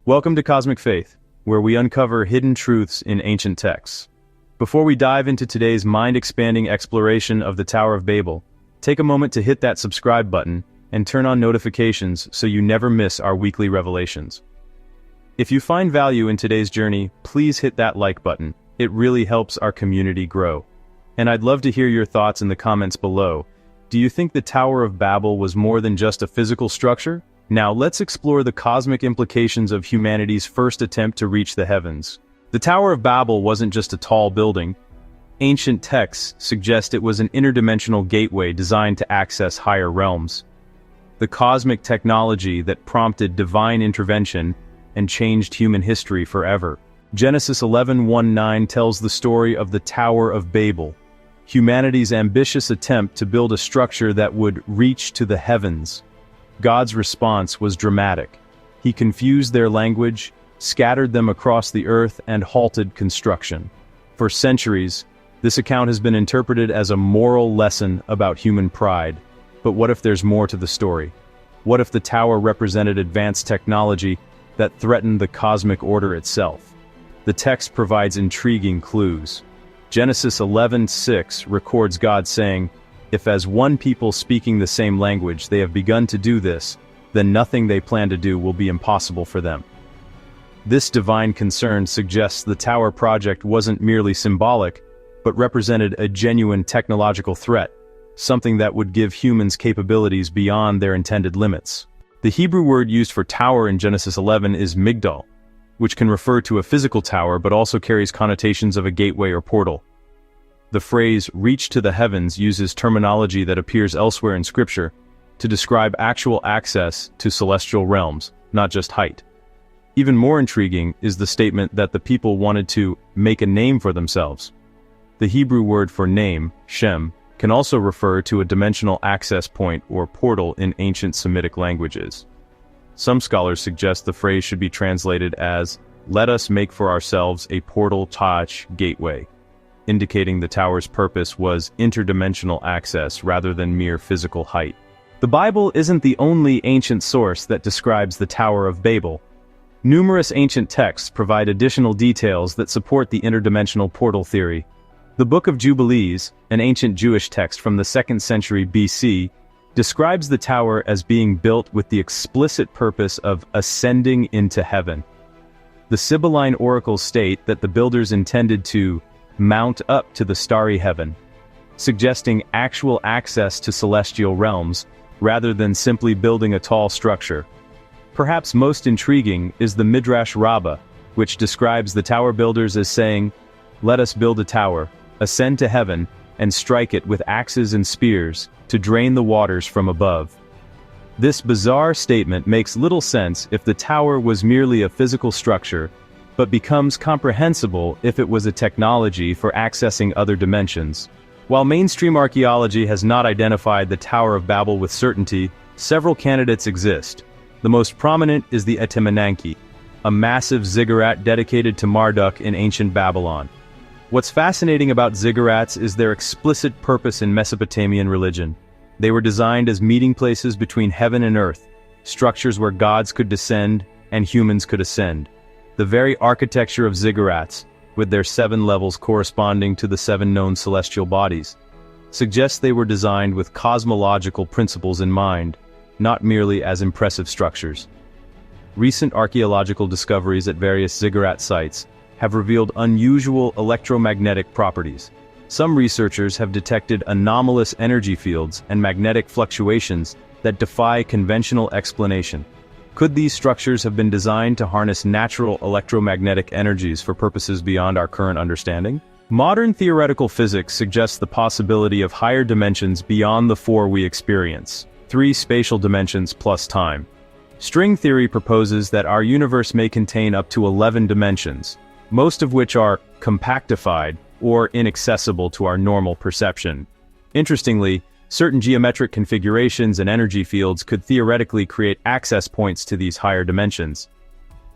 Welcome to Cosmic Faith, where we uncover hidden truths in ancient texts. Before we dive into today's mind-expanding exploration of the Tower of Babel, take a moment to hit that subscribe button and turn on notifications so you never miss our weekly revelations. If you find value in today's journey, please hit that like button. It really helps our community grow. And I'd love to hear your thoughts in the comments below. Do you think the Tower of Babel was more than just a physical structure? Now let's explore the cosmic implications of humanity's first attempt to reach the heavens. The Tower of Babel wasn't just a tall building. Ancient texts suggest it was an interdimensional gateway designed to access higher realms. The cosmic technology that prompted divine intervention and changed human history forever. Genesis 11:1-9 tells the story of the Tower of Babel, humanity's ambitious attempt to build a structure that would reach to the heavens. God's response was dramatic. He confused their language, scattered them across the earth, and halted construction. For centuries, this account has been interpreted as a moral lesson about human pride. But what if there's more to the story? What if the tower represented advanced technology that threatened the cosmic order itself? The text provides intriguing clues. Genesis 11:6 records God saying, "If as one people speaking the same language they have begun to do this, then nothing they plan to do will be impossible for them." This divine concern suggests the tower project wasn't merely symbolic, but represented a genuine technological threat, something that would give humans capabilities beyond their intended limits. The Hebrew word used for tower in Genesis 11 is migdal, which can refer to a physical tower but also carries connotations of a gateway or portal. The phrase "reach to the heavens" uses terminology that appears elsewhere in Scripture to describe actual access to celestial realms, not just height. Even more intriguing is the statement that the people wanted to make a name for themselves. The Hebrew word for name, shem, can also refer to a dimensional access point or portal in ancient Semitic languages. Some scholars suggest the phrase should be translated as, "Let us make for ourselves a portal touch gateway," indicating the tower's purpose was interdimensional access rather than mere physical height. The Bible isn't the only ancient source that describes the Tower of Babel. Numerous ancient texts provide additional details that support the interdimensional portal theory. The Book of Jubilees, an ancient Jewish text from the 2nd century BC, describes the tower as being built with the explicit purpose of ascending into heaven. The Sibylline Oracles state that the builders intended to mount up to the starry heaven, suggesting actual access to celestial realms, rather than simply building a tall structure. Perhaps most intriguing is the Midrash Rabbah, which describes the tower builders as saying, "Let us build a tower, ascend to heaven, and strike it with axes and spears, to drain the waters from above." This bizarre statement makes little sense if the tower was merely a physical structure, but becomes comprehensible if it was a technology for accessing other dimensions. While mainstream archaeology has not identified the Tower of Babel with certainty, several candidates exist. The most prominent is the Etemenanki, a massive ziggurat dedicated to Marduk in ancient Babylon. What's fascinating about ziggurats is their explicit purpose in Mesopotamian religion. They were designed as meeting places between heaven and earth, structures where gods could descend and humans could ascend. The very architecture of ziggurats, with their 7 levels corresponding to the 7 known celestial bodies, suggests they were designed with cosmological principles in mind, not merely as impressive structures. Recent archaeological discoveries at various ziggurat sites have revealed unusual electromagnetic properties. Some researchers have detected anomalous energy fields and magnetic fluctuations that defy conventional explanation. Could these structures have been designed to harness natural electromagnetic energies for purposes beyond our current understanding? Modern theoretical physics suggests the possibility of higher dimensions beyond the 4 we experience, 3 spatial dimensions plus time. String theory proposes that our universe may contain up to 11 dimensions, most of which are compactified or inaccessible to our normal perception. Interestingly, certain geometric configurations and energy fields could theoretically create access points to these higher dimensions.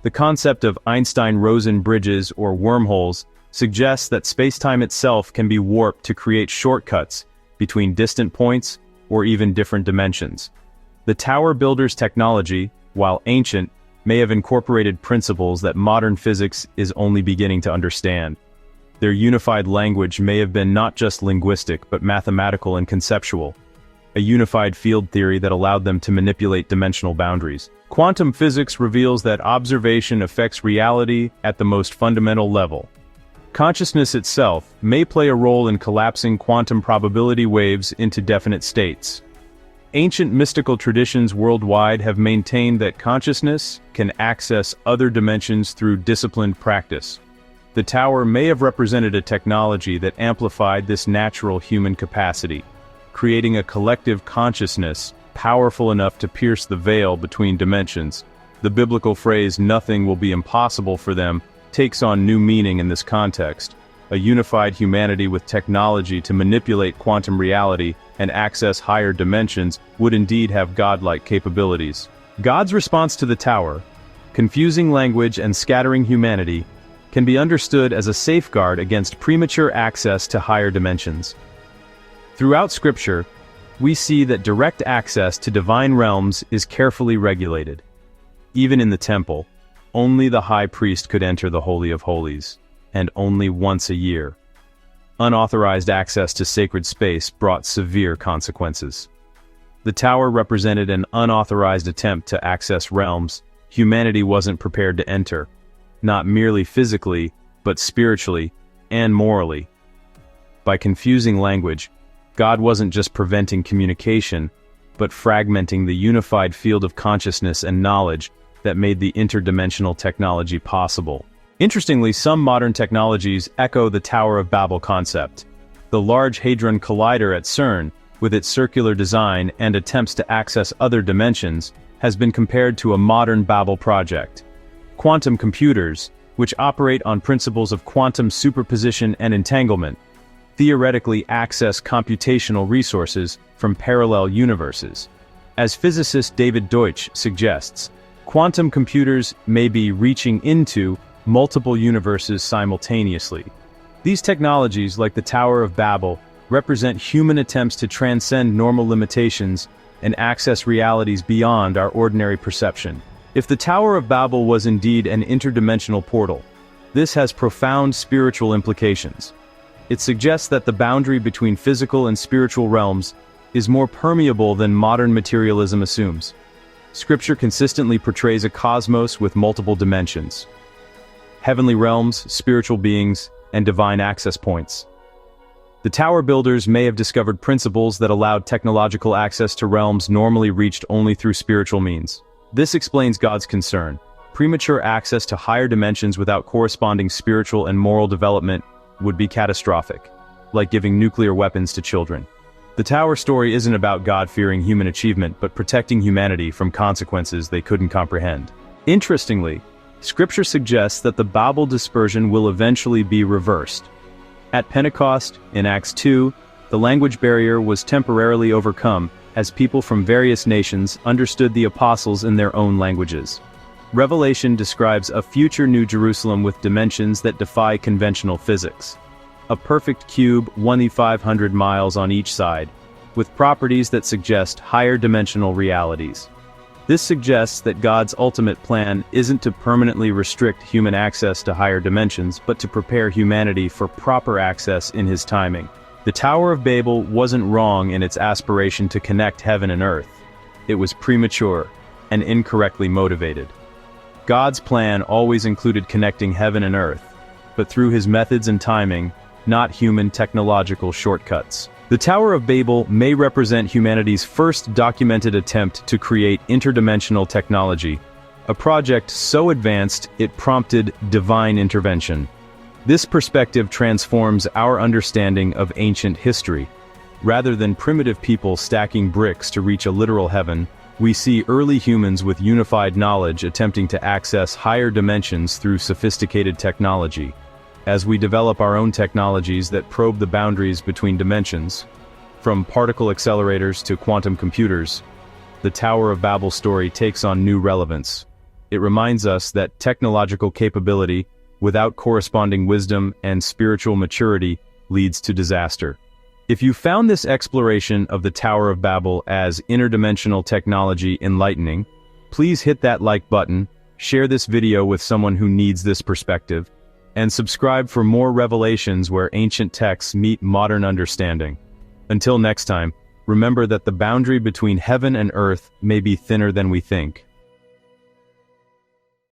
The concept of Einstein-Rosen bridges or wormholes suggests that spacetime itself can be warped to create shortcuts between distant points or even different dimensions. The tower builder's technology, while ancient, may have incorporated principles that modern physics is only beginning to understand. Their unified language may have been not just linguistic but mathematical and conceptual, a unified field theory that allowed them to manipulate dimensional boundaries. Quantum physics reveals that observation affects reality at the most fundamental level. Consciousness itself may play a role in collapsing quantum probability waves into definite states. Ancient mystical traditions worldwide have maintained that consciousness can access other dimensions through disciplined practice. The tower may have represented a technology that amplified this natural human capacity, creating a collective consciousness powerful enough to pierce the veil between dimensions. The biblical phrase, "nothing will be impossible for them," takes on new meaning in this context. A unified humanity with technology to manipulate quantum reality and access higher dimensions would indeed have godlike capabilities. God's response to the tower, confusing language and scattering humanity, can be understood as a safeguard against premature access to higher dimensions. Throughout Scripture, we see that direct access to divine realms is carefully regulated. Even in the temple, only the high priest could enter the Holy of Holies, and only once a year. Unauthorized access to sacred space brought severe consequences. The tower represented an unauthorized attempt to access realms humanity wasn't prepared to enter, not merely physically, but spiritually and morally. By confusing language, God wasn't just preventing communication, but fragmenting the unified field of consciousness and knowledge that made the interdimensional technology possible. Interestingly, some modern technologies echo the Tower of Babel concept. The Large Hadron Collider at CERN, with its circular design and attempts to access other dimensions, has been compared to a modern Babel project. Quantum computers, which operate on principles of quantum superposition and entanglement, theoretically access computational resources from parallel universes. As physicist David Deutsch suggests, quantum computers may be reaching into multiple universes simultaneously. These technologies, like the Tower of Babel, represent human attempts to transcend normal limitations and access realities beyond our ordinary perception. If the Tower of Babel was indeed an interdimensional portal, this has profound spiritual implications. It suggests that the boundary between physical and spiritual realms is more permeable than modern materialism assumes. Scripture consistently portrays a cosmos with multiple dimensions: heavenly realms, spiritual beings, and divine access points. The tower builders may have discovered principles that allowed technological access to realms normally reached only through spiritual means. This explains God's concern. Premature access to higher dimensions without corresponding spiritual and moral development would be catastrophic, like giving nuclear weapons to children. The tower story isn't about God fearing human achievement, but protecting humanity from consequences they couldn't comprehend. Interestingly, Scripture suggests that the Babel dispersion will eventually be reversed. At Pentecost, in Acts 2, the language barrier was temporarily overcome as people from various nations understood the apostles in their own languages. Revelation describes a future New Jerusalem with dimensions that defy conventional physics. A perfect cube 1,500 miles on each side, with properties that suggest higher dimensional realities. This suggests that God's ultimate plan isn't to permanently restrict human access to higher dimensions, but to prepare humanity for proper access in His timing. The Tower of Babel wasn't wrong in its aspiration to connect heaven and earth. It was premature and incorrectly motivated. God's plan always included connecting heaven and earth, but through His methods and timing, not human technological shortcuts. The Tower of Babel may represent humanity's first documented attempt to create interdimensional technology, a project so advanced it prompted divine intervention. This perspective transforms our understanding of ancient history. Rather than primitive people stacking bricks to reach a literal heaven, we see early humans with unified knowledge attempting to access higher dimensions through sophisticated technology. As we develop our own technologies that probe the boundaries between dimensions, from particle accelerators to quantum computers, the Tower of Babel story takes on new relevance. It reminds us that technological capability, without corresponding wisdom and spiritual maturity, leads to disaster. If you found this exploration of the Tower of Babel as interdimensional technology enlightening, please hit that like button share this video with someone who needs this perspective, and subscribe for more revelations where ancient texts meet modern understanding. Until next time, remember that the boundary between heaven and earth may be thinner than we think.